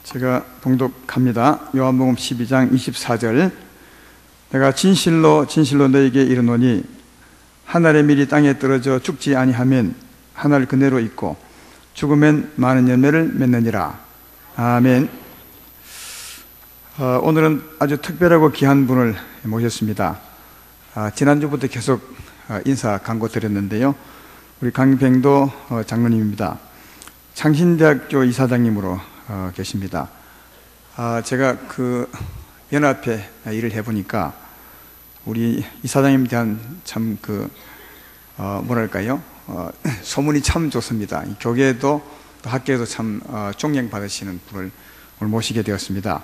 제가 봉독합니다. 요한복음 12장 24절. 내가 진실로 너에게 이르노니 하늘의 밀이 땅에 떨어져 죽지 아니하면 하늘 그대로 있고 죽으면 많은 열매를 맺느니라. 아멘. 오늘은 아주 특별하고 귀한 분을 모셨습니다. 지난주부터 계속 인사 광고 드렸는데요. 우리 강병도 장로님입니다. 창신대학교 이사장님으로 계십니다. 제가 그 연합회 일을 해보니까 우리 이사장님에 대한 참 뭐랄까요? 소문이 참 좋습니다. 교계에도 또 학교에도 참 존경받으시는 분을 오늘 모시게 되었습니다.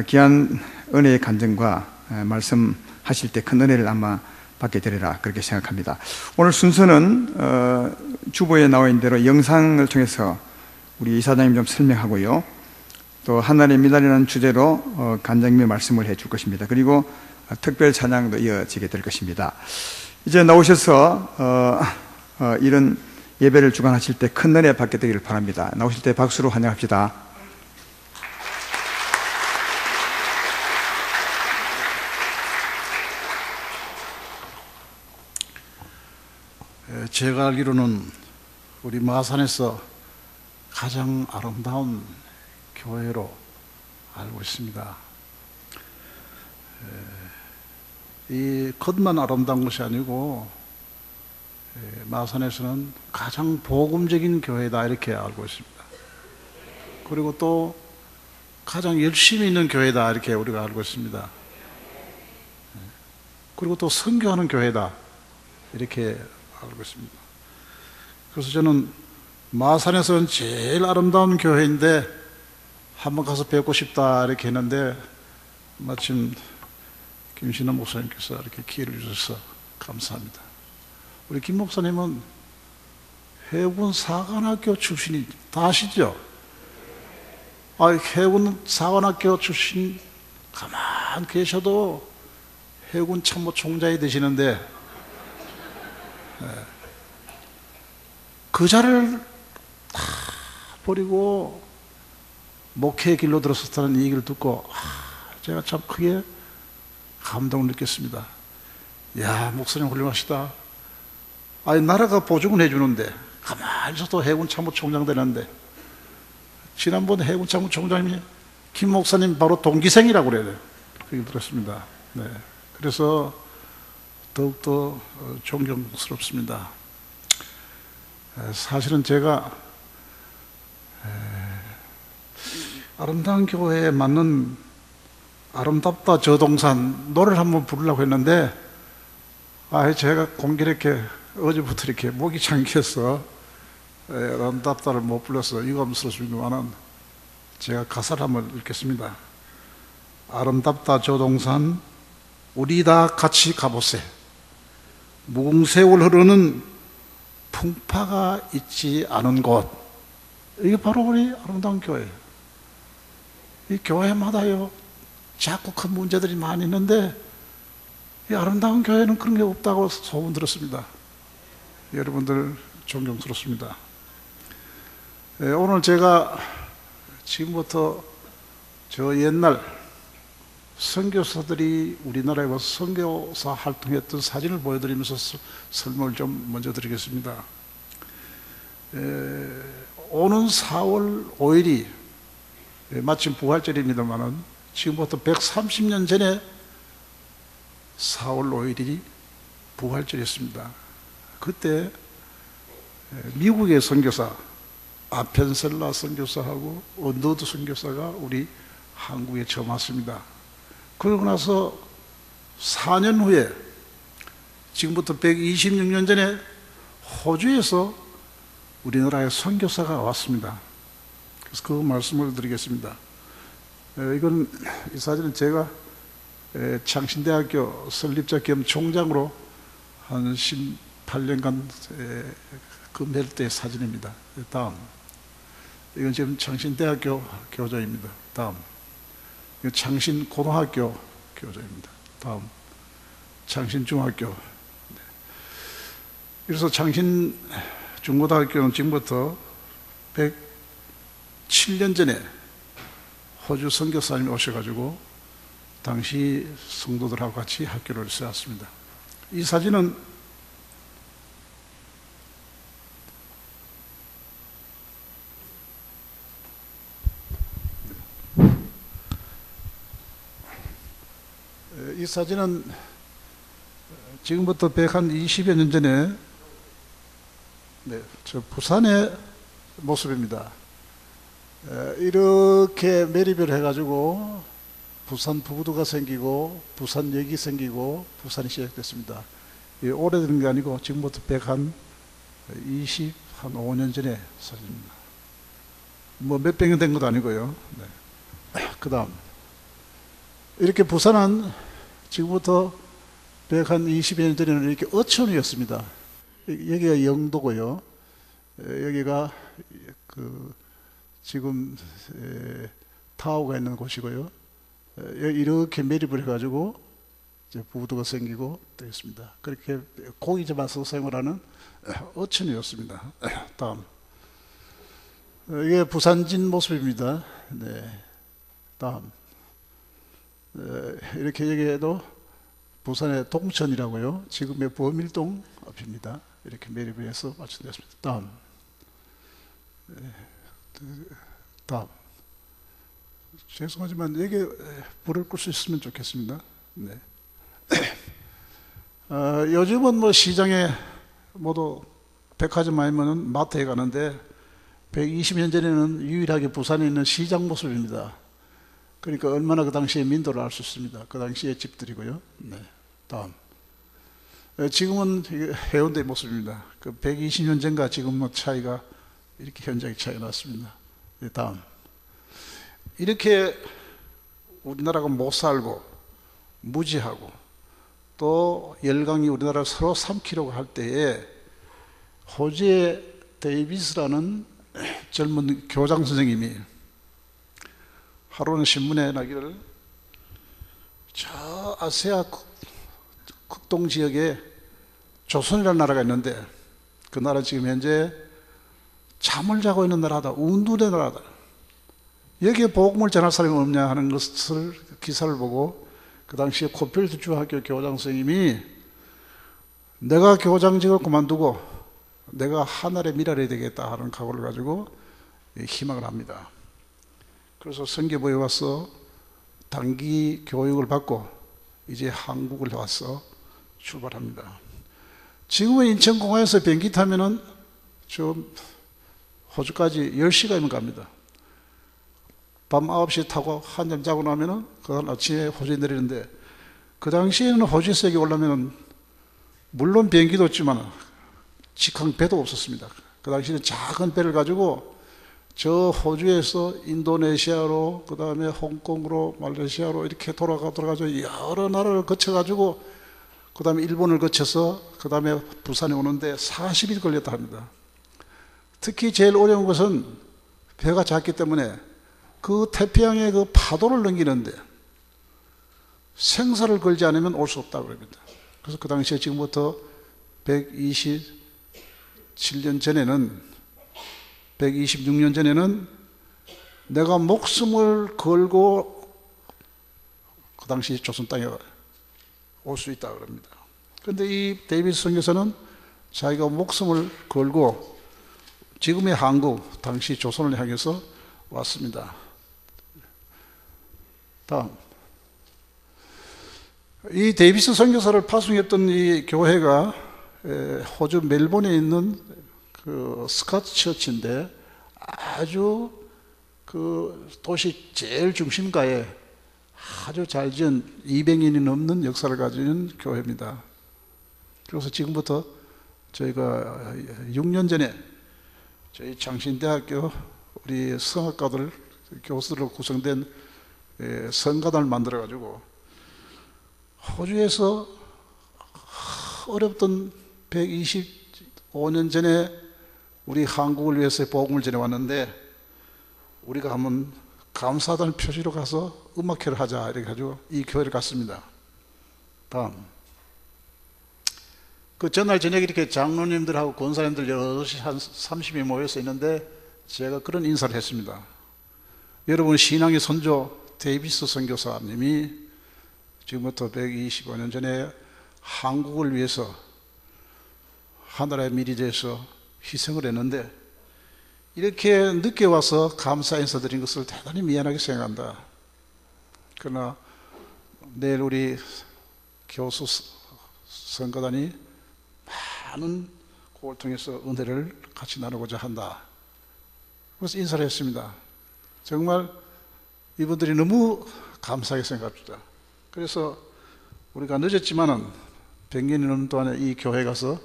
귀한 은혜의 간증과 말씀하실 때 큰 은혜를 아마 받게 되리라 그렇게 생각합니다. 오늘 순서는 주보에 나와 있는 대로 영상을 통해서 우리 이사장님 좀 설명하고요. 또 하늘의 미달이라는 주제로 간장님의 말씀을 해줄 것입니다. 그리고 특별 찬양도 이어지게 될 것입니다. 이제 나오셔서 이런 예배를 주관하실 때 큰 은혜 받게 되기를 바랍니다. 나오실 때 박수로 환영합시다. 제가 알기로는 우리 마산에서 가장 아름다운 교회로 알고 있습니다. 이 겉만 아름다운 것이 아니고 마산에서는 가장 복음적인 교회다 이렇게 알고 있습니다. 그리고 또 가장 열심히 있는 교회다 이렇게 우리가 알고 있습니다. 그리고 또 선교하는 교회다 이렇게 알고 있습니다. 그래서 저는 마산에서는 제일 아름다운 교회인데 한번 가서 뵙고 싶다 이렇게 했는데 마침 김신호 목사님께서 이렇게 기회를 주셔서 감사합니다. 우리 김 목사님은 해군 사관학교 출신이 다 아시죠? 해군 사관학교 출신 가만 계셔도 해군 참모총장이 되시는데 그 자를 다 버리고 목회의 길로 들어섰다는 이 얘기를 듣고 제가 참 크게 감동을 느꼈습니다. 야, 목사님 훌륭하시다. 나라가 보증은 해주는데 가만히 있어도 해군 참모총장 되는데 지난번 해군 참모총장님이 김 목사님 바로 동기생이라고 그래요. 그 얘기 들었습니다. 네. 그래서 더욱더 존경스럽습니다. 사실은 제가 아름다운 교회에 맞는 아름답다 저동산 노래를 한번 부르려고 했는데 제가 공교롭게 어제부터 이렇게 목이 잠겨서 아름답다를 못 불러서 유감스럽습니다만 제가 가사를 한번 읽겠습니다. 아름답다 저동산 우리 다 같이 가보세. 무궁세월 흐르는 풍파가 있지 않은 곳. 이게 바로 우리 아름다운 교회예요. 이 교회마다요 자꾸 큰 문제들이 많이 있는데 이 아름다운 교회는 그런 게 없다고 소문 들었습니다. 여러분들 존경스럽습니다. 오늘 제가 지금부터 저 옛날 선교사들이 우리나라에 와서 선교사 활동했던 사진을 보여드리면서 설명을 좀 먼저 드리겠습니다. 오는 4월 5일이 마침 부활절입니다만은 지금부터 130년 전에 4월 5일이 부활절이었습니다. 그때 미국의 선교사 아펜셀라 선교사하고 언더드 선교사가 우리 한국에 처음 왔습니다. 그러고 나서 4년 후에 지금부터 126년 전에 호주에서 우리나라에 선교사가 왔습니다. 그래서 그 말씀을 드리겠습니다. 이 사진은 제가 창신대학교 설립자 겸 총장으로 한 18년간 근무할 때 사진입니다. 다음. 이건 지금 창신대학교 교장입니다. 다음. 이건 창신고등학교 교장입니다. 다음. 창신중학교. 그래서 창신중고등학교는 지금부터 107년 전에 호주 선교사님이 오셔가지고 당시 성도들하고 같이 학교를 세웠습니다. 이 사진은 지금부터 120여 년 전에 저 부산의 모습입니다. 이렇게 매립을 해가지고 부산 부부도가 생기고 부산역이 생기고 부산이 시작됐습니다. 오래된 게 아니고 지금부터 125년 전의 사진입니다. 뭐 몇백 년 된 것도 아니고요. 그 다음 이렇게 부산은 지금부터 120여 년 전에는 이렇게 어촌이었습니다. 여기가 영도고요. 여기가 지금 타워가 있는 곳이고요. 이렇게 매립을 해가지고 이제 부두가 생기고 되었습니다. 그렇게 고기 잡아서 생활 하는 어촌이었습니다. 다음 이게 부산진 모습입니다. 네. 다음 이렇게 여기에도 부산의 동천이라고요. 지금의 범일동 앞입니다. 이렇게 매립을 해서 마련되었습니다. 다음 죄송하지만 여기 불을 끌 수 있으면 좋겠습니다. 네. 요즘은 뭐 시장에 모두 백화점 아니면 마트에 가는데 120년 전에는 유일하게 부산에 있는 시장 모습입니다. 그러니까 얼마나 그 당시에 민도를 알 수 있습니다. 그 당시의 집들이고요. 네. 다음 지금은 해운대 모습입니다. 그 120년 전과 지금 뭐 차이가 이렇게 현저하게 차이가 났습니다. 네. 다음 이렇게 우리나라가 못 살고 무지하고 또 열강이 우리나라를 서로 삼키려고 할 때에 호주의 데이비스라는 젊은 교장 선생님이 하루는 신문에 나기를 저 아시아 극동 지역에 조선이라는 나라가 있는데 그 나라 지금 현재 잠을 자고 있는 나라다, 운둔의 나라다. 여기에 복음을 전할 사람이 없냐 하는 것을 기사를 보고 그 당시에 코필드 중학교 교장 선생님이 내가 교장직을 그만두고 내가 하늘의 미랄이 되겠다 하는 각오를 가지고 희망을 합니다. 그래서 선교부에 와서 단기 교육을 받고 이제 한국을 와서 출발합니다. 지금은 인천공항에서 비행기 타면은 좀 호주까지 10시간이면 갑니다. 밤 9시에 타고 한잠 자고 나면은 그다음 아침에 호주에 내리는데 그 당시에는 호주에서 여기 오려면 물론 비행기도 없지만 직항 배도 없었습니다. 그 당시에는 작은 배를 가지고 저 호주에서 인도네시아로 그 다음에 홍콩으로 말레이시아로 이렇게 돌아가지고 여러 나라를 거쳐가지고 그 다음에 일본을 거쳐서 그 다음에 부산에 오는데 40일 걸렸다 합니다. 특히 제일 어려운 것은 배가 작기 때문에 그 태평양의 그 파도를 넘기는데 생사를 걸지 않으면 올 수 없다고 합니다. 그래서 그 당시에 지금부터 127년 전에는 126년 전에는 내가 목숨을 걸고 그 당시 조선 땅에 올 수 있다고 합니다. 그런데 이 데이비스 선교사는 자기가 목숨을 걸고 지금의 한국, 당시 조선을 향해서 왔습니다. 다음 이 데이비스 선교사를 파송했던 이 교회가 호주 멜본에 있는 그 스카트 처치인데 아주 그 도시 제일 중심가에 아주 잘 지은 200년이 넘는 역사를 가진 교회입니다. 그래서 지금부터 저희가 6년 전에 저희 창신대학교 우리 성악가들 교수들로 구성된 성가단을 만들어 가지고 호주에서 어렵던 125년 전에 우리 한국을 위해서 복음을 전해왔는데 우리가 한번 감사하다는 표시로 가서 음악회를 하자 이렇게 가지고 이 교회를 갔습니다. 다음 그 전날 저녁에 이렇게 장로님들하고 권사님들 여럿이 한 30명 모여서 있는데 제가 그런 인사를 했습니다. 여러분 신앙의 선조 데이비스 선교사님이 지금부터 125년 전에 한국을 위해서 하늘의 미리제에서 희생을 했는데 이렇게 늦게 와서 감사 인사드린 것을 대단히 미안하게 생각한다. 그러나 내일 우리 교수 선거단이 많은 곡을 통해서 은혜를 같이 나누고자 한다. 그래서 인사를 했습니다. 정말 이분들이 너무 감사하게 생각합니다. 그래서 우리가 늦었지만은 100년이 넘는 동안에 이 교회에 가서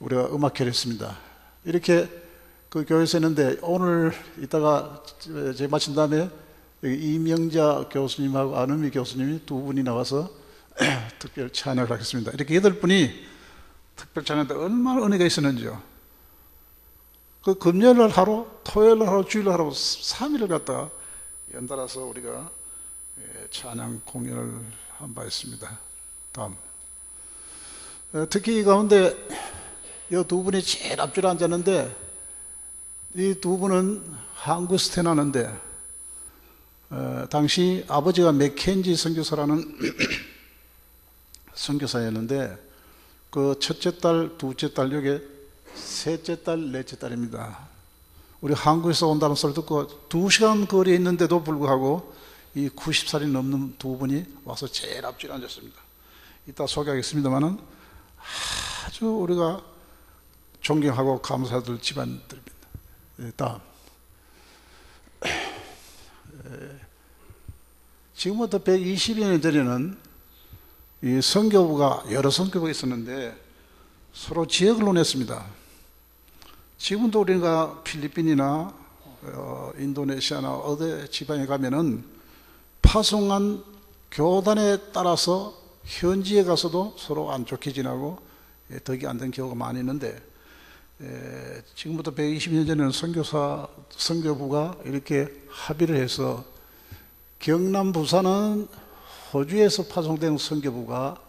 우리가 음악회를 했습니다. 이렇게 그 교회에서 했는데 오늘 이따가 제 마친 다음에 이명자 교수님하고 안은미 교수님이 두 분이 나와서 특별 찬양을 하겠습니다. 이렇게 8분이 특별 찬양인데 얼마나 은혜가 있었는지요. 그 금요일 하루, 토요일 하루, 주일 하루 3일을 갖다가 연달아서 우리가 찬양 공연을 한 바 있습니다. 다음. 특히 이 가운데 이 두 분이 제일 앞줄에 앉았는데 이 두 분은 한국에서 태어났는데 당시 아버지가 맥켄지 선교사라는 선교사였는데 그 첫째 딸, 둘째 딸, 여기 셋째 딸, 넷째 딸입니다. 우리 한국에서 온다는 소리 듣고 2시간 거리에 있는데도 불구하고 이 90살이 넘는 두 분이 와서 제일 앞줄에 앉았습니다. 이따 소개하겠습니다만은 아주 우리가 존경하고 감사할 집안들입니다. 다음. 지금부터 120여 년 전에는 이 선교부가 여러 선교부가 있었는데 서로 지역을 논했습니다. 지금도 우리가 필리핀이나 인도네시아나 어디 지방에 가면은 파송한 교단에 따라서 현지에 가서도 서로 안 좋게 지나고 덕이 안 된 경우가 많이 있는데 지금부터 120년 전에는 선교부가 이렇게 합의를 해서 경남 부산은 호주에서 파송된 선교부가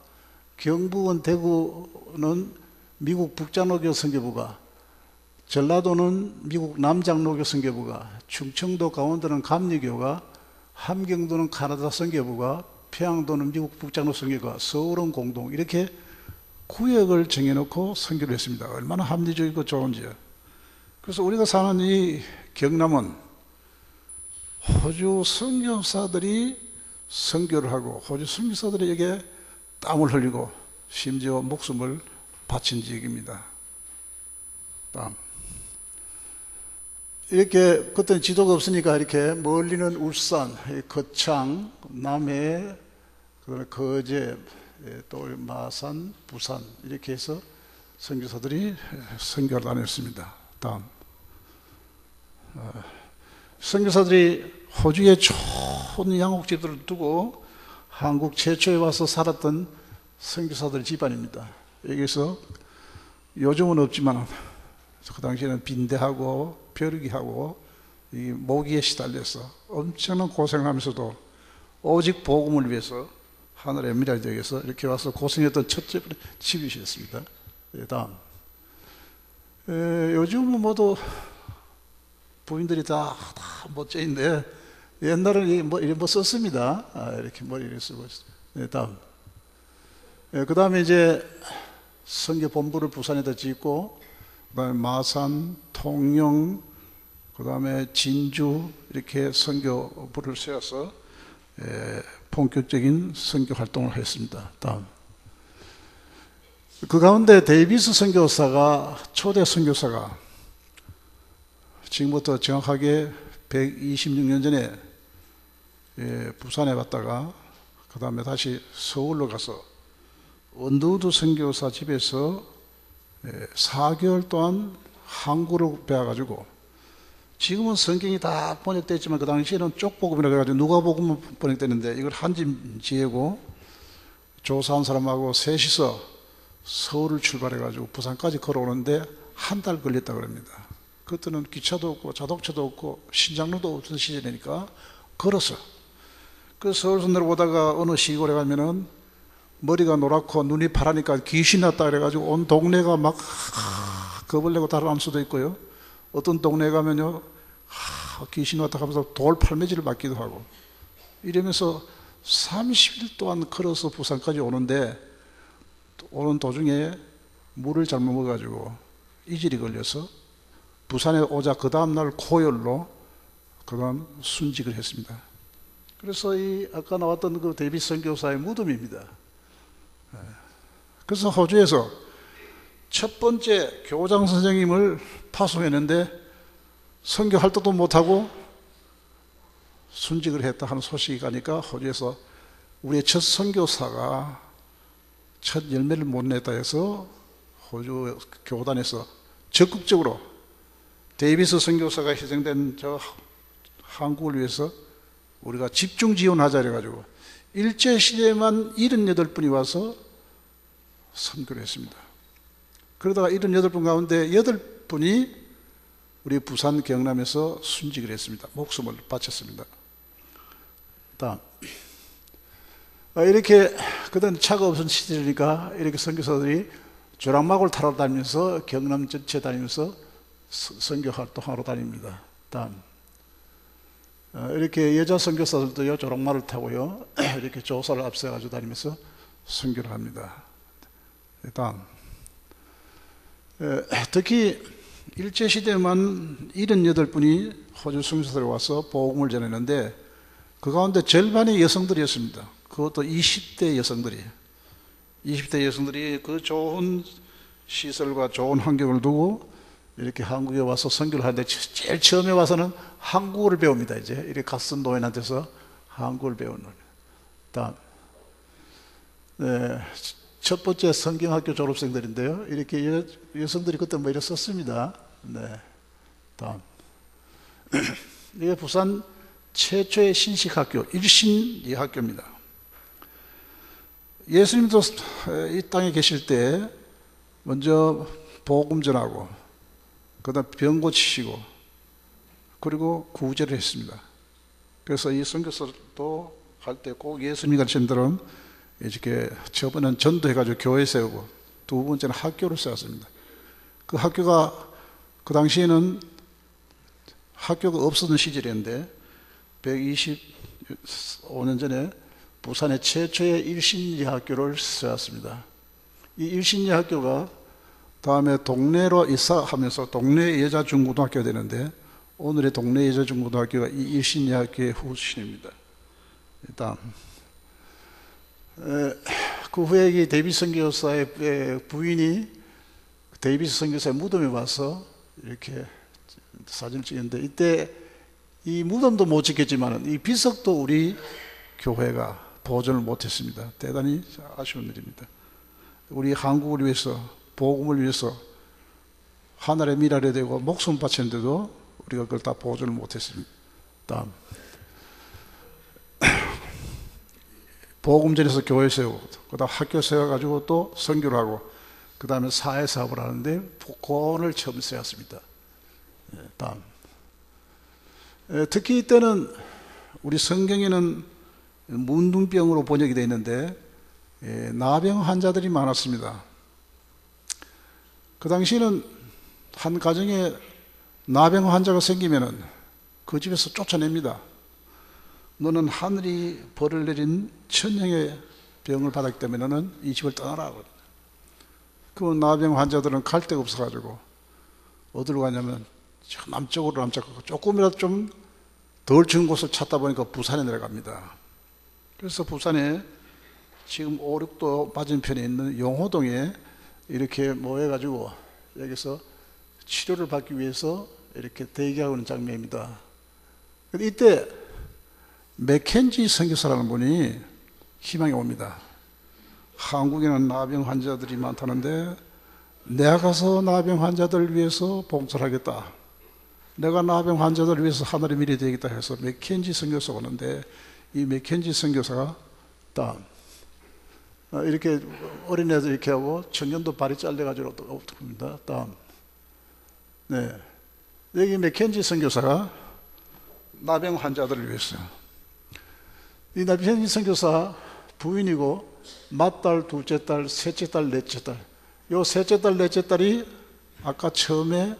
경북은 대구는 미국 북장로교 선교부가 전라도는 미국 남장로교 선교부가 충청도 강원도는 감리교가 함경도는 카나다 선교부가 평양도는 미국 북장로 선교가 서울은 공동 이렇게 구역을 정해놓고 선교를 했습니다. 얼마나 합리적이고 좋은지요. 그래서 우리가 사는 이 경남은 호주 선교사들이 선교를 하고 호주 선교사들에게 땀을 흘리고 심지어 목숨을 바친 지역입니다. 다음. 이렇게 그때는 지도가 없으니까 이렇게 멀리는 울산, 거창, 남해, 그다음에 거제, 또 마산, 부산 이렇게 해서 선교사들이 선교를 다녔습니다. 다음. 선교사들이 호주에 좋은 양옥집들을 두고 한국 최초에 와서 살았던 선교사들 집안입니다. 여기서 요즘은 없지만 그 당시에는 빈대하고 벼르기하고 이 모기에 시달려서 엄청난 고생하면서도 오직 복음을 위해서 하늘의 미랄지역에서 이렇게 와서 고생했던 첫째 집이셨습니다. 다음. 요즘은 모두 부인들이 다 멋져있는데 옛날에는 이런 거 썼습니다. 이렇게 머리를 쓰고 있어요. 다음. 그 다음에 이제 선교 본부를 부산에다 짓고 그다음에 마산, 통영, 그다음에 진주 이렇게 선교부를 세워서 본격적인 선교 활동을 했습니다. 다음. 그 가운데 데이비스 선교사가 초대 선교사가 지금부터 정확하게 126년 전에 부산에 갔다가 그 다음에 다시 서울로 가서 언더우드 선교사 집에서 4개월 동안 한국어를 배워가지고 지금은 성경이 다 번역됐지만 그 당시에는 쪽복음이라고 해가지고 누가복음은 번역됐는데 이걸 한짐 지혜고 조사한 사람하고 셋이서 서울을 출발해가지고 부산까지 걸어오는데 한 달 걸렸다고 합니다. 그때는 기차도 없고 자동차도 없고 신장로도 없던 시절이니까 걸어서 그 서울서 내려오다가 어느 시골에 가면은 머리가 노랗고 눈이 파라니까 귀신 났다 그래가지고 온 동네가 막 겁을 내고 달아날 수도 있고요. 어떤 동네에 가면요 귀신 왔다 하면서 돌 팔매질을 맞기도 하고 이러면서 30일 동안 걸어서 부산까지 오는데 오는 도중에 물을 잘못 먹어가지고 이질이 걸려서 부산에 오자 그 다음날 고열로 그 다음 순직을 했습니다. 그래서 이 아까 나왔던 그 데이빗 선교사의 무덤입니다. 그래서 호주에서 첫 번째 교장 선생님을 파송했는데 선교 활동도 못하고 순직을 했다 하는 소식이 가니까 호주에서 우리의 첫 선교사가 첫 열매를 못 냈다 해서 호주 교단에서 적극적으로 데이비스 선교사가 희생된 저 한국을 위해서 우리가 집중 지원하자 그래가지고 일제시대에만 78분이 와서 선교를 했습니다. 그러다가 78분 가운데 8분이 우리 부산 경남에서 순직을 했습니다. 목숨을 바쳤습니다. 다음 이렇게 그때는 차가 없은 시절이니까 이렇게 선교사들이 조랑막을 타러 다니면서 경남 전체 다니면서 선교 활동하러 다닙니다. 다음 이렇게 여자 선교사들도요 조랑말을 타고요 이렇게 조사를 앞세가지고 다니면서 선교를 합니다. 다음 특히 일제시대만 78분이 호주 선교사들이 와서 복음을 전했는데 그 가운데 절반이 여성들이었습니다. 그것도 20대 여성들이 그 좋은 시설과 좋은 환경을 두고 이렇게 한국에 와서 선교를 하는데 제일 처음에 와서는 한국어를 배웁니다. 이제 이렇게 갓선 노인한테서 한국어를 배우는. 다음 첫 번째 성경학교 졸업생들인데요. 이렇게 여성들이 그때 뭐 이렇게 썼습니다. 네. 다음 이게 부산 최초의 신식학교 일신예학교입니다. 예수님도 이 땅에 계실 때 먼저 복음 전하고 그 다음 병 고치시고 그리고 구제를 했습니다. 그래서 이 선교사도 할 때 꼭 예수님이 가르친 대로 이렇게 저번엔 전도해가지고 교회 세우고 두 번째는 학교를 세웠습니다. 그 학교가 그 당시에는 학교가 없었던 시절이었는데 125년 전에 부산의 최초의 일신예학교를 세웠습니다. 이 일신예학교가 다음에 동네로 이사하면서 동네 여자중고등학교가 되는데 오늘의 동네 여자중고등학교가 이 일신예학교의 후신입니다. 다음 그 후에 이 데이비스 선교사의 부인이 데이비스 선교사의 무덤에 와서 이렇게 사진을 찍었는데 이때 이 무덤도 못 찍겠지만 이 비석도 우리 교회가 보존을 못했습니다. 대단히 아쉬운 일입니다. 우리 한국을 위해서 복음을 위해서 하늘의 미랄이 되고 목숨 바쳤는데도 우리가 그걸 다 보존을 못했습니다. 다음 복음전에서 교회 세우고 그 다음 학교 세워가지고 또 선교를 하고 그 다음에 사회사업을 하는데 복권을 처음 세웠습니다. 다음 특히 이때는 우리 성경에는 문둥병으로 번역이 되어 있는데 나병 환자들이 많았습니다. 그 당시에는 한 가정에 나병 환자가 생기면은 그 집에서 쫓아냅니다. 너는 하늘이 벌을 내린 천형의 병을 받았기 때문에 너는 이 집을 떠나라. 그 나병 환자들은 갈 데가 없어가지고 어디로 가냐면 남쪽으로 조금이라도 좀 덜 추운 곳을 찾다 보니까 부산에 내려갑니다. 그래서 부산에 지금 5, 6도 맞은편에 있는 용호동에 이렇게 모여가지고 여기서 치료를 받기 위해서 이렇게 대기하고 있는 장면입니다. 이때 맥켄지 선교사라는 분이 희망이 옵니다. 한국에는 나병 환자들이 많다는데 내가 가서 나병 환자들을 위해서 봉사를 하겠다. 내가 나병 환자들을 위해서 하늘의 미래 되겠다 해서 맥켄지 선교사가 오는데 이 맥켄지 선교사가 다음 이렇게 어린애들 이렇게 하고 청년도 발이 잘려가지고 옵니다. 다음 네 여기 맥켄지 선교사가 나병 환자들을 위해서 이 맥켄지 선교사 부인이고 맏딸, 둘째 딸, 셋째 딸, 넷째 딸 요 셋째 딸, 넷째 딸이 아까 처음에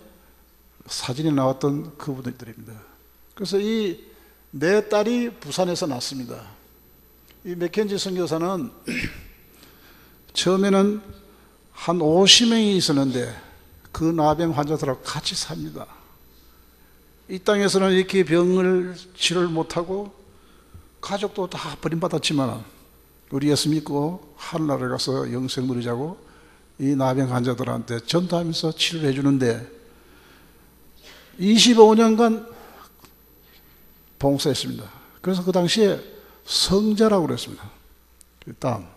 사진에 나왔던 그분들입니다. 그래서 이 내 딸이 부산에서 났습니다. 이 맥켄지 선교사는 처음에는 한 50명이 있었는데 그 나병 환자들하고 같이 삽니다. 이 땅에서는 이렇게 병을 치료를 못하고 가족도 다 버림받았지만 우리 예수 믿고 하늘나라에 가서 영생 누리자고 이 나병 환자들한테 전도하면서 치료를 해주는데 25년간 봉사했습니다. 그래서 그 당시에 성자라고 그랬습니다. 다음,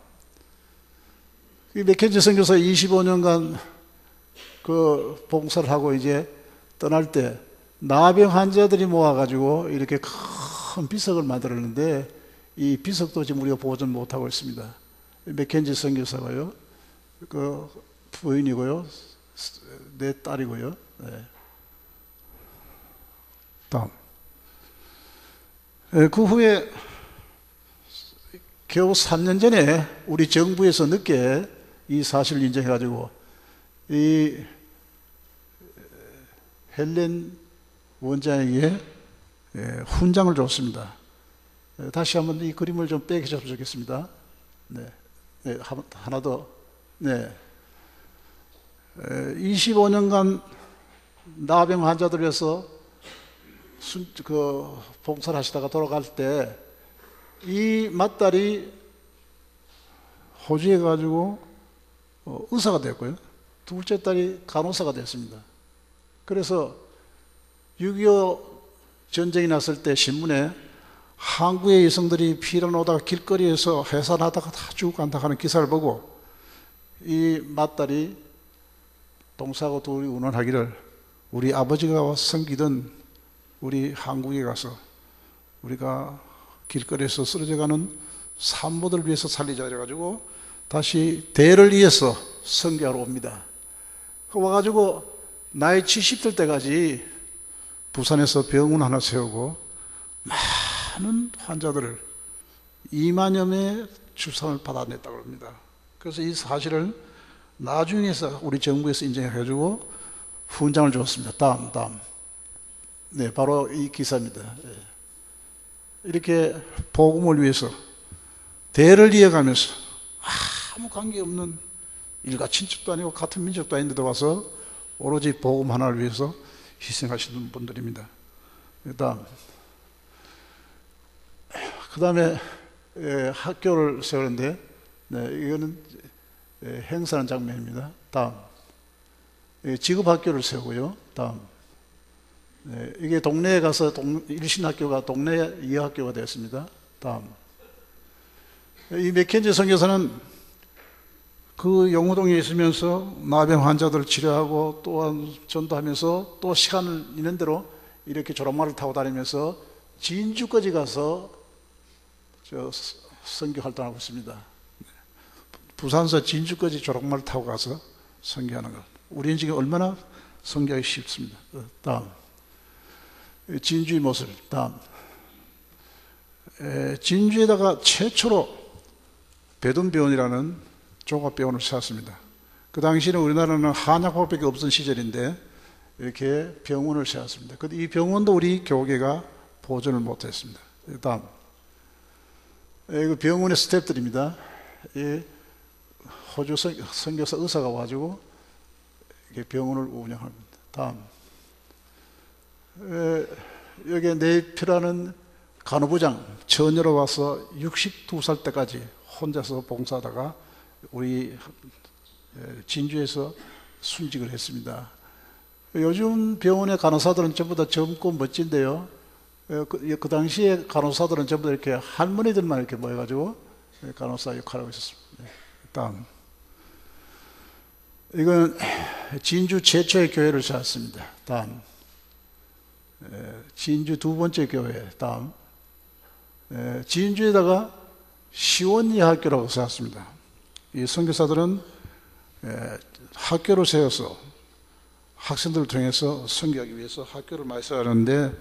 이 맥켄지 선교사 25년간 그 봉사를 하고 이제 떠날 때 나병 환자들이 모아가지고 이렇게 큰 비석을 만들었는데 이 비석도 지금 우리가 보존 못하고 있습니다. 맥켄지 선교사가요, 그 부인이고요, 내 딸이고요. 네. 다음. 그 후에 겨우 3년 전에 우리 정부에서 늦게 이 사실을 인정해가지고 이 헬렌 원장에게 훈장을 줬습니다. 다시 한번 이 그림을 좀 빼주셨으면 좋겠습니다. 네. 네, 하나 더. 네. 25년간 나병 환자들 위해서 봉사를 하시다가 돌아갈 때 이 맏딸이 호주에 가지고 의사가 됐고요. 둘째 딸이 간호사가 됐습니다. 그래서 6.25 전쟁이 났을 때 신문에 한국의 여성들이 피를 오다가 길거리에서 해산하다가 다 죽어간다 하는 기사를 보고 이 맏딸이 동서하고 둘이 운원하기를 우리 아버지가 섬기던 우리 한국에 가서 우리가 길거리에서 쓰러져가는 산모들을 위해서 살리자 그래가지고 다시 대를 이어서 선교하러 옵니다. 와가지고 나이 70될 때까지 부산에서 병원 하나 세우고 많은 환자들을 2만여 명의 출산을 받아냈다고 합니다. 그래서 이 사실을 나중에서 우리 정부에서 인정해가지고 훈장을 줬습니다. 다음. 네, 바로 이 기사입니다. 이렇게 복음을 위해서 대를 이어가면서 아무 관계없는 일가 친척도 아니고 같은 민족도 아닌데도 와서 오로지 복음 하나를 위해서 희생하시는 분들입니다. 그 다음에 학교를 세우는데 이거는 행사하는 장면입니다. 다음, 직업학교를 세우고요. 다음, 이게 동네에 가서 일신학교가 동네 이해학교가 되었습니다. 다음, 이 맥켄지 선교사는 그 영호동에 있으면서 나병 환자들을 치료하고 또한 전도하면서 또 시간을 있는 대로 이렇게 조랑말을 타고 다니면서 진주까지 가서 선교 활동하고 있습니다. 부산서 진주까지 조랑말을 타고 가서 선교하는 것. 우리는 지금 얼마나 선교하기 쉽습니다. 다음, 진주의 모습. 다음, 진주에다가 최초로 배둔병원이라는 종합병원을 세웠습니다. 그 당시에는 우리나라는 한약국밖에 없던 시절인데 이렇게 병원을 세웠습니다. 근데 이 병원도 우리 교계가 보존을 못했습니다. 다음, 이 병원의 스태프들입니다. 이 호주 선교사 의사가 와가지고 이렇게 병원을 운영합니다. 다음, 여기 네이피라는 간호부장 처녀로 와서 62살 때까지 혼자서 봉사하다가 우리 진주에서 순직을 했습니다. 요즘 병원의 간호사들은 전부 다 젊고 멋진데요. 그 당시에 간호사들은 전부 다 이렇게 할머니들만 이렇게 모여가지고 간호사 역할을 하고 있었습니다. 다음, 이건 진주 최초의 교회를 세웠습니다. 다음, 진주 두 번째 교회. 다음, 진주에다가 시원예학교라고 세웠습니다. 이 선교사들은 학교를 세워서 학생들을 통해서 선교하기 위해서 학교를 많이 세웠는데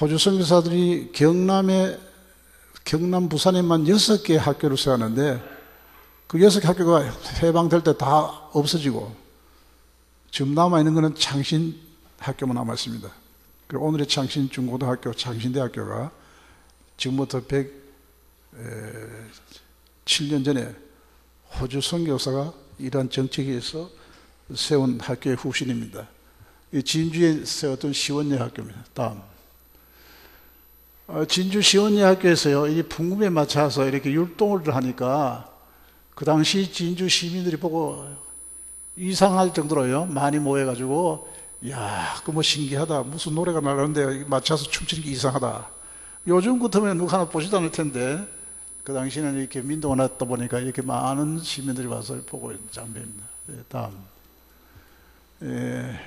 호주 선교사들이 경남 부산에만 6개의 학교를 세웠는데 그 6개 학교가 해방될 때 다 없어지고 지금 남아있는 것은 창신 학교만 남아있습니다. 그리고 오늘의 창신중고등학교, 창신대학교가 지금부터 107년 전에 호주 선교사가 이러한 정책에 의해서 세운 학교의 후신입니다. 진주에 세웠던 시원예 학교입니다. 다음. 진주 시원예 학교에서요, 이 풍금에 맞춰서 이렇게 율동을 하니까 그 당시 진주 시민들이 보고 이상할 정도로요, 많이 모여가지고, 야, 그 뭐 신기하다. 무슨 노래가 나가는데 맞춰서 춤추는 게 이상하다. 요즘 같으면 누가 하나 보지도 않을 텐데, 그 당시에는 이렇게 민도가 났다 보니까 이렇게 많은 시민들이 와서 보고 있는 장면입니다. 다음.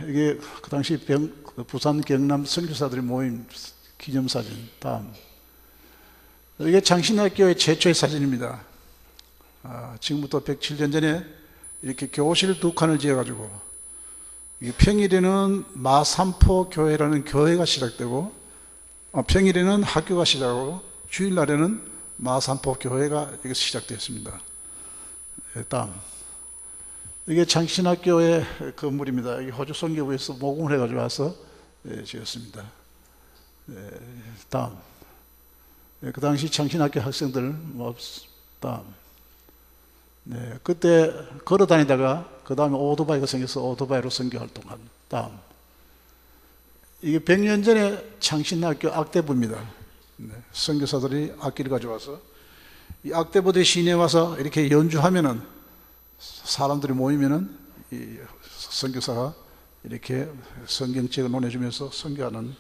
이게 그 당시 부산 경남 선교사들이 모인 기념사진. 다음. 이게 창신학교의 최초의 사진입니다. 지금부터 107년 전에 이렇게 교실 2칸을 지어가지고, 평일에는 마산포 교회라는 교회가 시작되고, 평일에는 학교가 시작하고, 주일날에는 마산포 교회가 시작되었습니다. 다음. 이게 창신학교의 건물입니다. 이게 호주 선교부에서 모금을 해가지고 와서 지었습니다. 다음. 그 당시 창신학교 학생들, 다음. 그때 걸어 다니다가 그 다음에 오토바이가 생겨서 오토바이로 선교 활동한. 다음. 이게 100년 전에 창신학교 악대부입니다. 선교사들이 악기를 가져와서 이 악대부대 시내에 와서 이렇게 연주하면은 사람들이 모이면은 이 선교사가 이렇게 성경책을 논해주면서 선교하는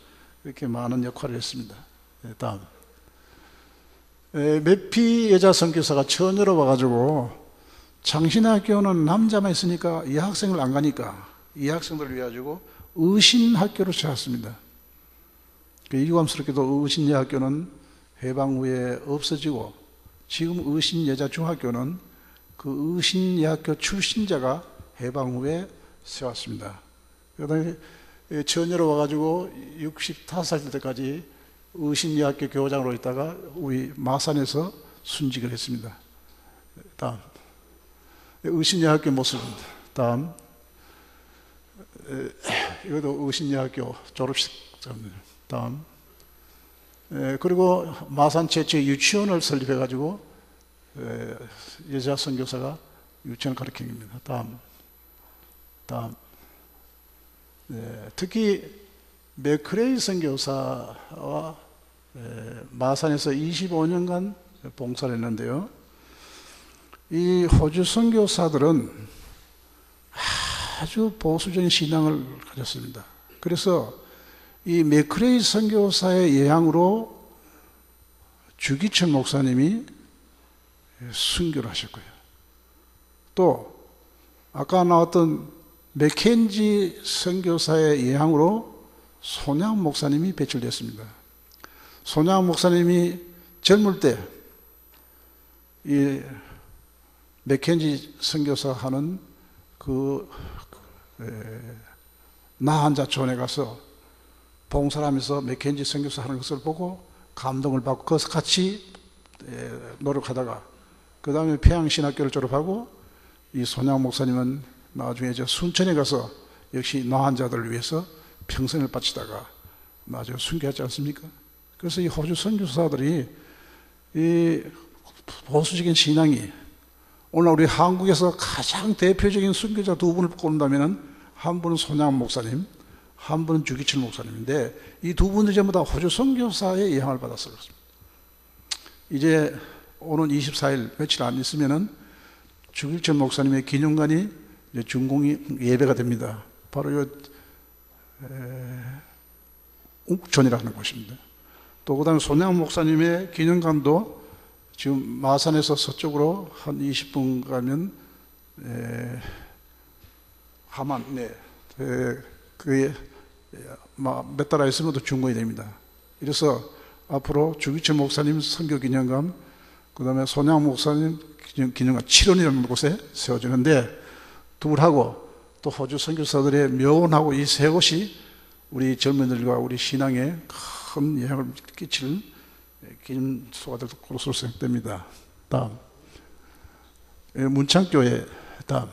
이렇게 많은 역할을 했습니다. 다음. 매피 여자 선교사가 처녀로 와가지고 창신학교는 남자만 있으니까 이 학생을 안 가니까 이 학생들을 위해 가지고 의신학교를 세웠습니다. 유감스럽게도 의신여학교는 해방 후에 없어지고 지금 의신여자중학교는 그 의신여학교 출신자가 해방 후에 세웠습니다. 그다음에 처녀로 와가지고 65살 될 때까지 의신여학교 교장으로 있다가 우리 마산에서 순직을 했습니다. 다음. 의신여학교 모습입니다. 다음. 이것도 의신여학교 졸업식. 다음. 그리고 마산 최초의 유치원을 설립해가지고 여자 선교사가 유치원을 가르칩니다. 다음. 특히 맥크레이 선교사와 마산에서 25년간 봉사를 했는데요. 이 호주 선교사들은 아주 보수적인 신앙을 가졌습니다. 그래서 이 맥크레이 선교사의 예향으로 주기철 목사님이 순교를 하셨고요. 또 아까 나왔던 맥켄지 선교사의 예향으로 손양 목사님이 배출됐습니다. 손양 목사님이 젊을 때 이 맥켄지 선교사 하는 그 나한자촌에 가서 봉사를 하면서 맥켄지 선교사 하는 것을 보고 감동을 받고 거기서 같이 노력하다가 그 다음에 평양신학교를 졸업하고 이 손양 목사님은 나중에 순천에 가서 역시 나한자들을 위해서 평생을 바치다가 나중에 순교하지 않습니까? 그래서 이 호주 선교사들이 이 보수적인 신앙이 오늘 우리 한국에서 가장 대표적인 순교자 두 분을 꼽는다면 한 분은 손양 목사님, 한 분은 주기철 목사님인데 이 두 분들이 전부 다 호주 선교사의 예향을 받았어요. 이제 오는 24일 며칠 안 있으면은 주기철 목사님의 기념관이 이제 준공이 예배가 됩니다. 바로 이 옥촌이라는 곳입니다. 또 그다음에 손양 목사님의 기념관도 지금 마산에서 서쪽으로 한 20분 가면 하만, 그게 몇 달 있으면 또 준공이 됩니다. 이래서 앞으로 주기철 목사님 선교기념관, 그 다음에 손양 목사님 기념관 7원이라는 곳에 세워지는데 둘하고 또 호주 선교사들의 묘원하고 이 세 곳이 우리 젊은이들과 우리 신앙에 큰 영향을 끼칠 기념소가 될 것으로 생각됩니다. 다음. 문창교회, 다음.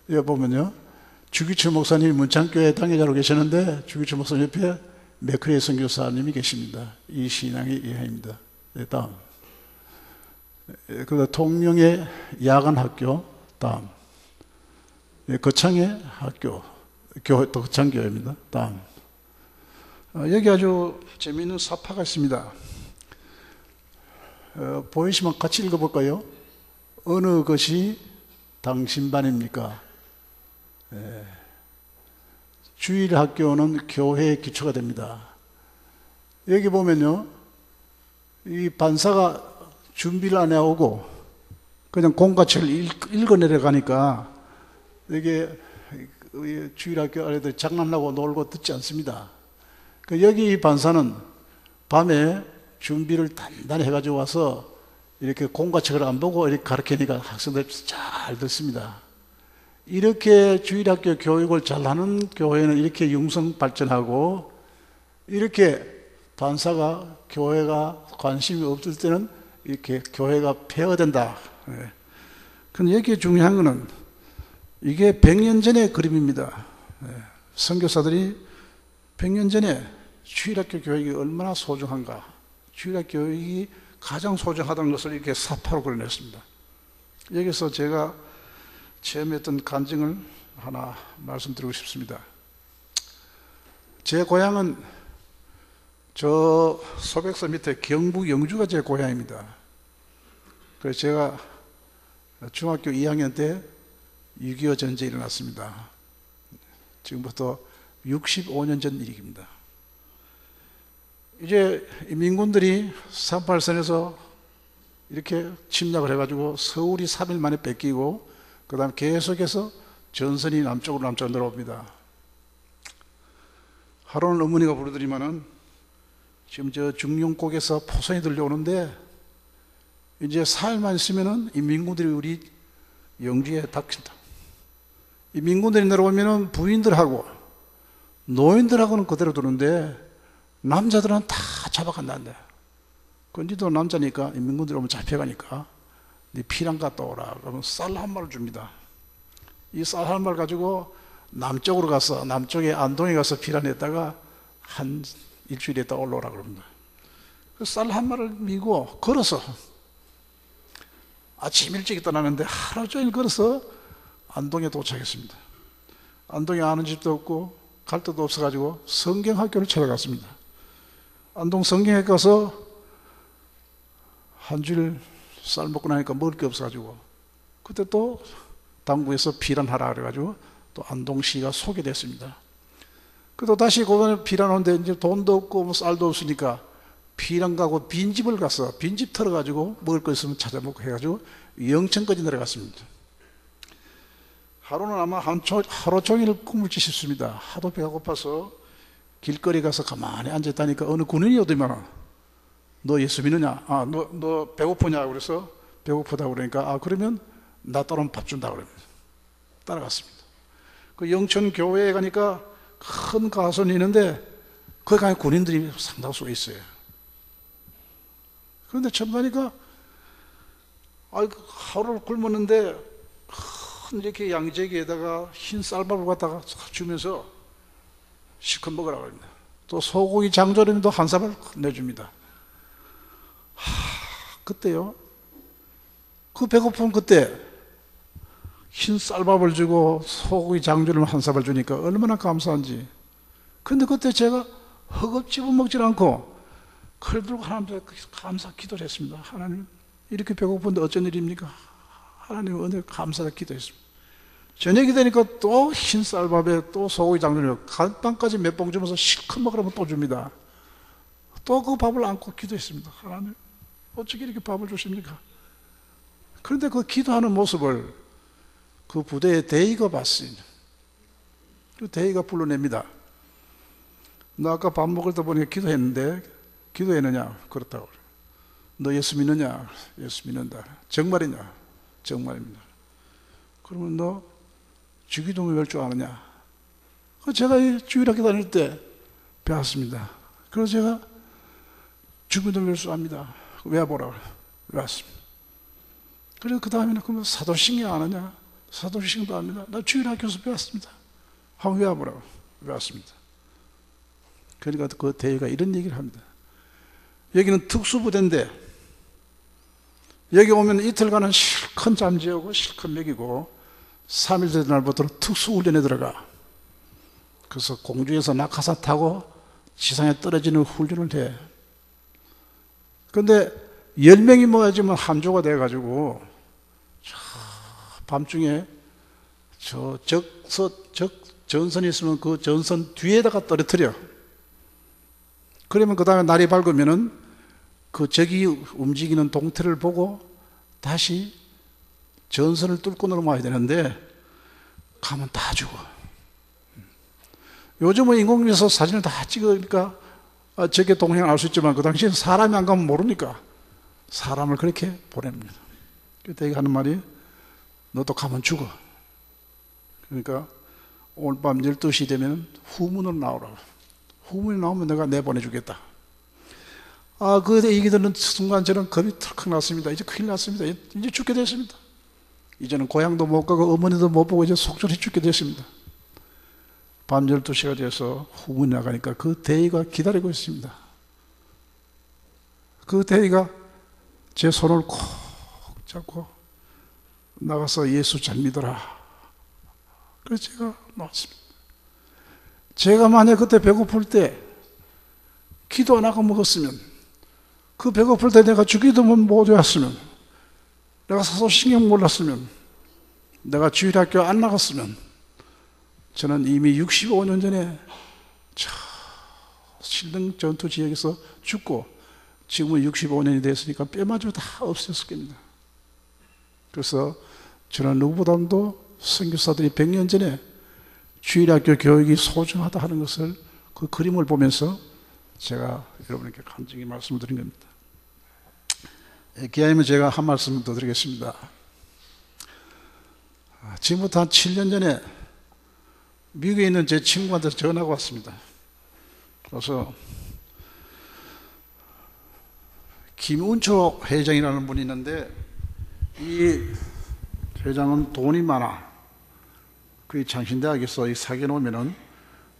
여기 보면요. 주기철 목사님이 문창교회 당회자로 계시는데 주기철 목사님 옆에 맥크레이 선교사님이 계십니다. 이 신앙의 이해입니다. 네, 다음. 그 통영의 야간학교, 다음. 네, 거창의 학교, 거창교회입니다. 다음. 여기 아주 재미있는 사파가 있습니다. 보이시면 같이 읽어볼까요? 어느 것이 당신 반입니까? 주일학교는 교회의 기초가 됩니다. 여기 보면요, 이 반사가 준비를 안 해오고 그냥 공과책을 읽어 내려가니까 이게 주일학교 아이들 장난하고 놀고 듣지 않습니다. 여기 이 반사는 밤에 준비를 단단히 해가지고 와서 이렇게 공과책을 안 보고 이렇게 가르치니까 학생들 잘 듣습니다. 이렇게 주일학교 교육을 잘하는 교회는 이렇게 융성 발전하고, 이렇게 반사가 교회가 관심이 없을 때는 이렇게 교회가 폐허된다. 근데 여기에 중요한 거는 이게 100년 전의 그림입니다. 선교사들이 100년 전에 주일학교 교육이 얼마나 소중한가, 주일학교 교육이 가장 소중하다는 것을 이렇게 사파로 그려냈습니다. 여기서 제가 체험했던 간증을 하나 말씀드리고 싶습니다. 제 고향은 저 소백서 밑에 경북 영주가 제 고향입니다. 그래서 제가 중학교 2학년 때 6.25 전쟁이 일어났습니다. 지금부터 65년 전 일입니다. 이제 민군들이 38선에서 이렇게 침략을 해가지고 서울이 3일 만에 뺏기고, 그 다음에 계속해서 전선이 남쪽으로 내려옵니다. 하루는 어머니가 부르더니만은 지금 저 중령곡에서 포선이 들려오는데 이제 4일만 있으면은 이 민군들이 우리 영주에 닥친다. 이 민군들이 내려오면은 부인들하고 노인들하고는 그대로 두는데 남자들은 다 잡아간다는데, 근지도 남자니까 이 민군들이 오면 잡혀가니까 네 피랑 갔다 오라 그러면 쌀 한 마리를 줍니다. 이 쌀 한 마리 가지고 남쪽으로 가서, 남쪽에 안동에 가서 피란했다가 한 일주일 있다 올라오라 그럽니다. 그 쌀 한 마리를 미고 걸어서 아침 일찍 떠나는데 하루 종일 걸어서 안동에 도착했습니다. 안동에 아는 집도 없고 갈 데도 없어가지고 성경학교를 찾아갔습니다. 안동 성경학교 가서 한 줄 쌀 먹고 나니까 먹을 게 없어가지고 그때 또 당구에서 피란하라 그래가지고 또 안동시가 소개됐습니다. 그또 다시 그번에 피란 오는데 이제 돈도 없고 뭐 쌀도 없으니까 피란 가고 빈집을 가서 빈집 털어가지고 먹을 거 있으면 찾아 먹고 해가지고 영천까지 내려갔습니다. 하루는 아마 하루 종일 꿈을 찌셨습니다. 하도 배가 고파서 길거리 가서 가만히 앉아있다니까 어느 군인이 오더만 너 예수 믿느냐? 너 배고프냐? 그래서 배고프다 그러니까 그러면 나 따르면 밥 준다 그럽니다. 따라갔습니다. 그 영천 교회에 가니까 큰 가선이 있는데 거기 가면 군인들이 상당수 있어요. 그런데 처음 가니까 하루를 굶었는데 큰 이렇게 양재기에다가 흰 쌀밥을 갖다가 주면서 실컷 먹으라고 합니다. 또 소고기 장조림도 한 사발 내줍니다. 그때요, 그 배고픈 그때 흰 쌀밥을 주고 소고기 장조림 한 사발 주니까 얼마나 감사한지. 근데 그때 제가 허겁지겁 먹질 않고 칼 들고 하나님께 감사 기도를 했습니다. 하나님, 이렇게 배고픈데 어쩐 일입니까? 하나님 은혜 감사를 기도했습니다. 저녁이 되니까 또 흰 쌀밥에 또 소고기 장조림 간빵까지 몇 봉 주면서 실컷 먹으라면 또 줍니다. 또 그 밥을 안고 기도했습니다. 하나님, 어떻게 이렇게 밥을 주십니까? 그런데 그 기도하는 모습을 그 부대의 대위가 봤어요. 그 대위가 불러냅니다. 너 아까 밥 먹을 때 보니까 기도했는데 기도했느냐? 그렇다고. 너 예수 믿느냐? 예수 믿는다. 정말이냐? 정말입니다. 그러면 너 주기도문을 할 줄 아느냐? 제가 주일학교 다닐 때 배웠습니다. 그래서 제가 주기도문을 할 줄 압니다. 외워보라고 외웠습니다. 그래서 그 다음에는 그러면 사도신경 아느냐? 사도신경도 압니다. 나 주일학교에서 배웠습니다. 한번 외워보라고 외웠습니다. 그러니까 그 대위가 이런 얘기를 합니다. 여기는 특수부대인데 여기 오면 이틀간은 실컷 잠재우고 실컷 먹이고 3일 된 날부터 특수훈련에 들어가. 그래서 공중에서 낙하산 타고 지상에 떨어지는 훈련을 해. 그런데 10명이 모여지면 함조가 돼가지고 밤중에 저 전선이 있으면 그 전선 뒤에다가 떨어뜨려. 그러면 그 다음에 날이 밝으면은 그 적이 움직이는 동태를 보고 다시 전선을 뚫고 넘어와야 되는데 가면 다 죽어. 요즘은 인공위성 사진을 다 찍으니까 저게 동행을 알 수 있지만 그 당시에는 사람이 안 가면 모르니까 사람을 그렇게 보냅니다. 그때 하는 말이 너도 가면 죽어. 그러니까 오늘 밤 12시 되면 후문으로 나오라고. 후문이 나오면 내가 내보내주겠다. 그 얘기 듣는 순간 저는 겁이 털컥 났습니다. 이제 큰일 났습니다. 이제 죽게 됐습니다. 이제는 고향도 못 가고 어머니도 못 보고 이제 속절히 죽게 됐습니다. 밤 12시가 돼서 후문이 나가니까 그 대위가 기다리고 있습니다. 그 대위가 제 손을 콕 잡고 나가서 예수 잘 믿어라. 그래서 제가 나왔습니다. 제가 만약 그때 배고플 때 기도 안 하고 먹었으면, 그 배고플 때 내가 주기도 못 외웠으면, 내가 사도신경 몰랐으면, 내가 주일학교 안 나갔으면 저는 이미 65년 전에 실등 전투 지역에서 죽고 지금은 65년이 됐으니까 뼈마저 다 없었을 겁니다. 그래서 저는 누구보다도 선교사들이 100년 전에 주일학교 교육이 소중하다 하는 것을 그 그림을 보면서 제가 여러분에게 간증히 말씀을 드린 겁니다. 기아이면 제가 한 말씀 더 드리겠습니다. 지금부터 한 7년 전에 미국에 있는 제 친구한테 전화가 왔습니다. 그래서 김운초 회장이라는 분이 있는데 이 회장은 돈이 많아. 그 장신대학에서 사귀어 놓으면은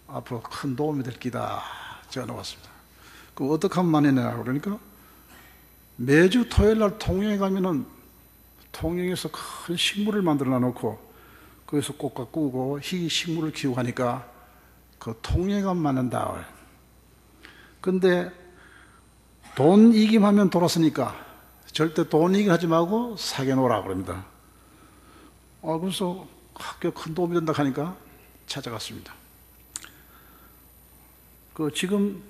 앞으로 큰 도움이 될 기다. 전화가 왔습니다. 그 어떻게 하면 많이 내냐 그러니까 매주 토요일 날 통영에 가면은 통영에서 큰 식물을 만들어 놓고 거기서 꽃가 꾸고 식물을 키우고 하니까 그 통영에 가면 많은다. 근데 돈 이김하면 돌았으니까 절대 돈 이김하지 말고 사귀어 놓으라 그럽니다. 그래서 학교에 큰 도움이 된다 하니까 찾아갔습니다. 지금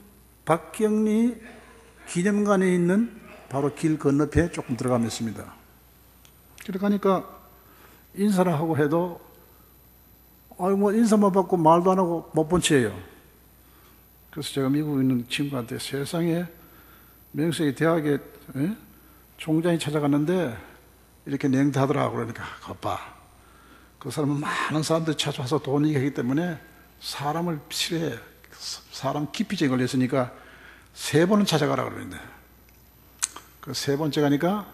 박경리 기념관에 있는 바로 길 건너편에 조금 들어가면 있습니다. 들어가니까 인사를 하고 해도 인사만 받고 말도 안 하고 못 본 채예요. 그래서 제가 미국에 있는 친구한테 세상에 명색이 대학에 총장이 찾아갔는데 이렇게 냉담하더라 그러니까 겉봐. 그 사람은 많은 사람들이 찾아와서 돈 얘기하기 때문에 사람을 싫어해. 사람 기피증이 걸렸으니까 3번은 찾아가라 그러는데 그 3번째 가니까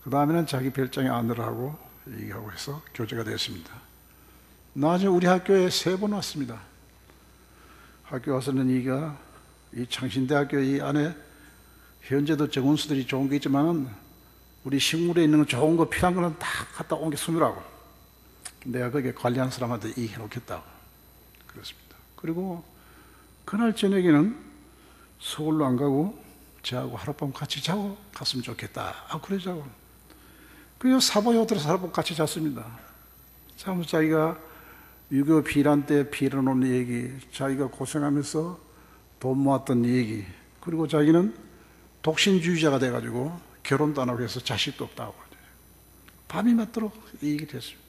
그 다음에는 자기 별장에 앉으라고 얘기하고 해서 교제가 되었습니다. 나중에 우리 학교에 3번 왔습니다. 학교 와서는 이 창신대학교 이 안에 현재도 정원수들이 좋은 게 있지만은 우리 식물에 있는 좋은 거 필요한 거는 다 갖다 옮겨 숨으라고. 내가 거기에 관리하는 사람한테 얘기해 놓겠다고 그랬습니다. 그리고 그날 저녁에는 서울로 안 가고 저하고 하룻밤 같이 자고 갔으면 좋겠다. 그러자고. 그래서 사보에 들어서 하룻밤 같이 잤습니다. 자면서 자기가 6.25 피란 때 피란 오는 얘기, 자기가 고생하면서 돈 모았던 얘기, 그리고 자기는 독신주의자가 돼가지고 결혼도 안 하고 해서 자식도 없다고. 밤이 맞도록 얘기를 했습니다.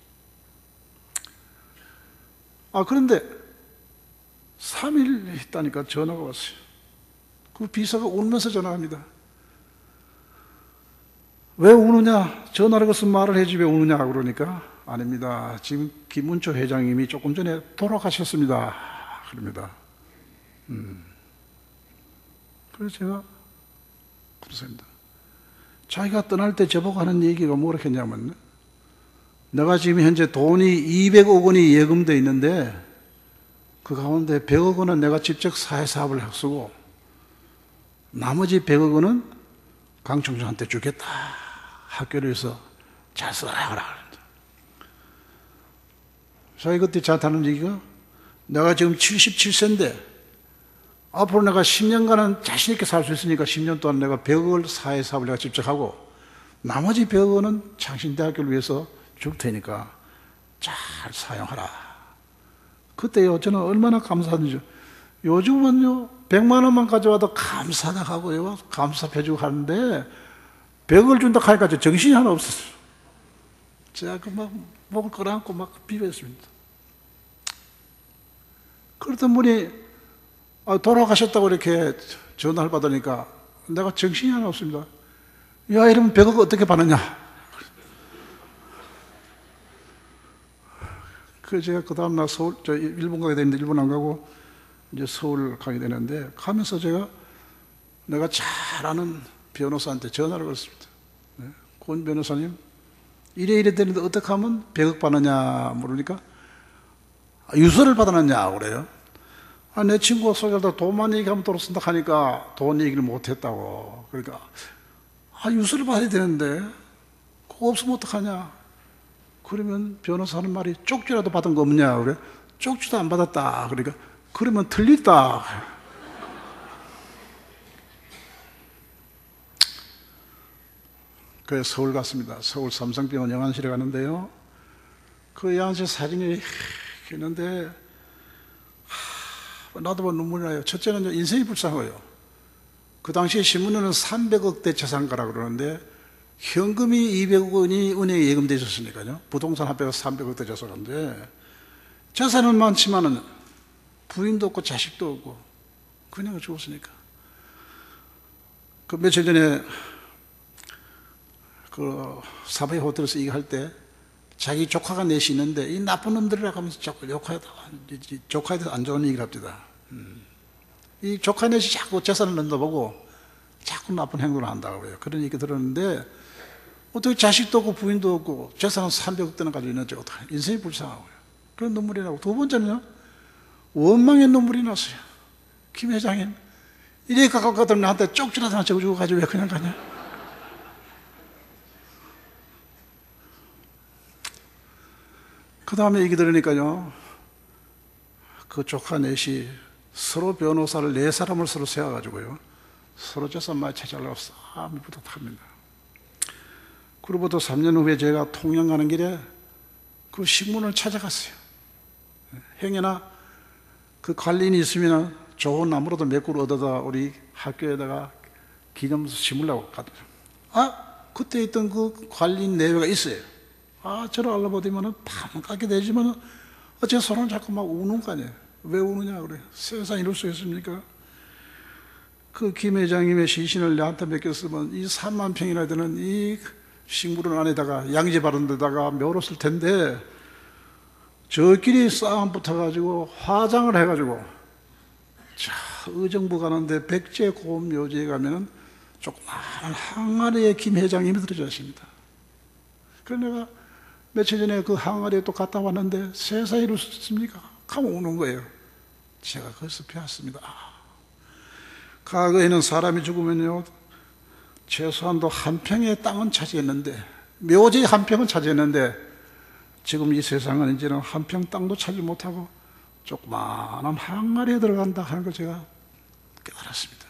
그런데 3일 있다니까 전화가 왔어요. 그 비서가 울면서 전화합니다. 왜 우느냐? 전화를 걸어서 말을 해주지 왜 우느냐? 그러니까 아닙니다. 지금 김운초 회장님이 조금 전에 돌아가셨습니다. 그럽니다. 그래서 제가 그렇습니다. 자기가 떠날 때 저보고 하는 얘기가 뭐라 했냐면 내가 지금 현재 돈이 200억 원이 예금되어 있는데 그 가운데 100억 원은 내가 직접 사회사업을 쓰고 나머지 100억 원은 강총장한테 주겠다. 학교를 위해서 잘 써라. 저희 그때 저한테 얘기가 내가 지금 77세인데 앞으로 내가 10년간은 자신있게 살 수 있으니까 10년 동안 내가 100억을 사회사업을 내가 직접 하고 나머지 100억 원은 창신대학교를 위해서 줄 테니까 잘 사용하라. 그때요, 저는 얼마나 감사한지. 요즘은요, 100만 원만 가져와도 감사하다 하고요, 감사해주고 하는데, 100을 준다 하니까 정신이 하나 없었어요. 제가 막 목을 끌어안고 막 비벼했습니다. 그러던 분이 돌아가셨다고 이렇게 전화를 받으니까 내가 정신이 하나 없습니다. 야, 이러면 100억 어떻게 받느냐? 그래서 제가 그 다음날 서울, 일본 가게 되는데 일본 안 가고 이제 서울 가게 되는데 가면서 내가 잘 아는 변호사한테 전화를 걸었습니다. 네. 권 변호사님, 이래 되는데 어떻게 하면 100억 받느냐 물으니까 유서를 받아놨냐 그래요. 내 친구가 소개하다 돈만 얘기하면 돈을 쓴다 하니까 돈 얘기를 못했다고. 그러니까 유서를 받아야 되는데 그거 없으면 어떡하냐. 그러면 변호사 하는 말이 쪽지라도 받은 거 없냐 그래. 쪽지도 안 받았다. 그러니까 그러면 틀렸다. 그래서 서울 갔습니다. 서울 삼성병원 영안실에 갔는데요, 그 영안실 사진이 있는데 나도 눈물이 나요. 첫째는 인생이 불쌍해요. 그 당시에 신문에는 300억대 재산가라 그러는데 현금이 200억 원이 은행에 예금되어 있었으니까요. 부동산 합해서 300억대 재산인데 재산은 많지만은 부인도 없고 자식도 없고 그냥 죽었으니까. 그 며칠 전에 그 사바이 호텔에서 얘기할 때 자기 조카가 넷이 있는데 이 나쁜 놈들이라고 하면서 자꾸 조카에 대해서 안 좋은 얘기를 합니다. 이 조카 넷이 자꾸 재산을 넣어보고 자꾸 나쁜 행동을 한다고 그래요. 그런 얘기 들었는데 어떻게 자식도 없고 부인도 없고 재산은 300억대나 가지고 있는지 어떡해. 인생이 불쌍하고요. 그런 눈물이 나고, 두 번째는요, 원망의 눈물이 났어요. 김 회장님, 이래 가깝거든 나한테 쪽지라도 하나 적어주고 가지고 왜 그냥 가냐. 그 다음에 얘기 들으니까요, 그 조카 넷이 서로 변호사를 4사람을 서로 세워가지고요, 서로 재산 많이 찾아려고 싸움이 붙었답니다. 그로부터 3년 후에 제가 통영 가는 길에 그 신문을 찾아갔어요. 행여나 그 관리인이 있으면 좋은 나무라도 몇 그루 얻어다 우리 학교에다가 기념서 심으려고 갔더니 그때 있던 그 관리인 내외가 있어요. 저를 알아보더니만 반갑게 되지만 제 손을 잡고 막 우는 거 아니에요. 왜 우느냐 그래. 세상에 이럴 수 있습니까? 그 김 회장님의 시신을 내한테 맡겼으면 이 3만 평이나 되는 이 식물원 안에다가 양지 바른 데다가 묘를 텐데 저끼리 싸움 붙어가지고 화장을 해가지고 의정부 가는데 백제 고음 묘지에 가면은 조그마한 항아리에 김 회장님이 들어져 있습니다. 그래서 내가 며칠 전에 그 항아리에 또 갔다 왔는데 세상에 이럴 수 있습니까? 하면 우는 거예요. 제가 거기서 배웠습니다. 과거에는 사람이 죽으면요, 최소한도 한 평의 땅은 차지했는데, 묘지 한 평은 차지했는데, 지금 이 세상은 이제는 한 평 땅도 차지 못하고 조그마한 항아리에 들어간다 하는 걸 제가 깨달았습니다.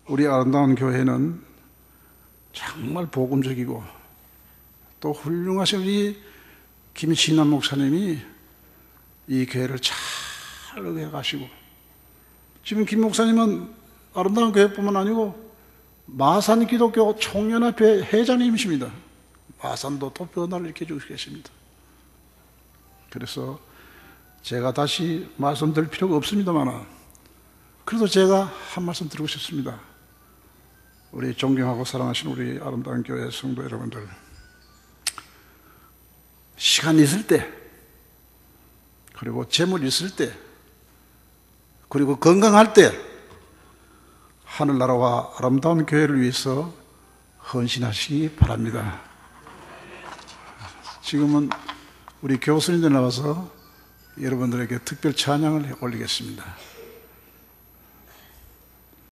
우리 아름다운 교회는 정말 복음적이고 또 훌륭하신 우리 김신남 목사님이 이 교회를 잘 의뢰가시고, 지금 김 목사님은 아름다운 교회뿐만 아니고 마산 기독교 총연합회 회장님이십니다. 마산도 또 변화를 일으켜주고 계십니다. 그래서 제가 다시 말씀드릴 필요가 없습니다만, 그래도 제가 한 말씀 드리고 싶습니다. 우리 존경하고 사랑하시는 우리 아름다운 교회 성도 여러분들, 시간 있을 때, 그리고 재물 있을 때, 그리고 건강할 때 하늘나라와 아름다운 교회를 위해서 헌신하시기 바랍니다. 지금은 우리 교수님들 나와서 여러분들에게 특별 찬양을 올리겠습니다.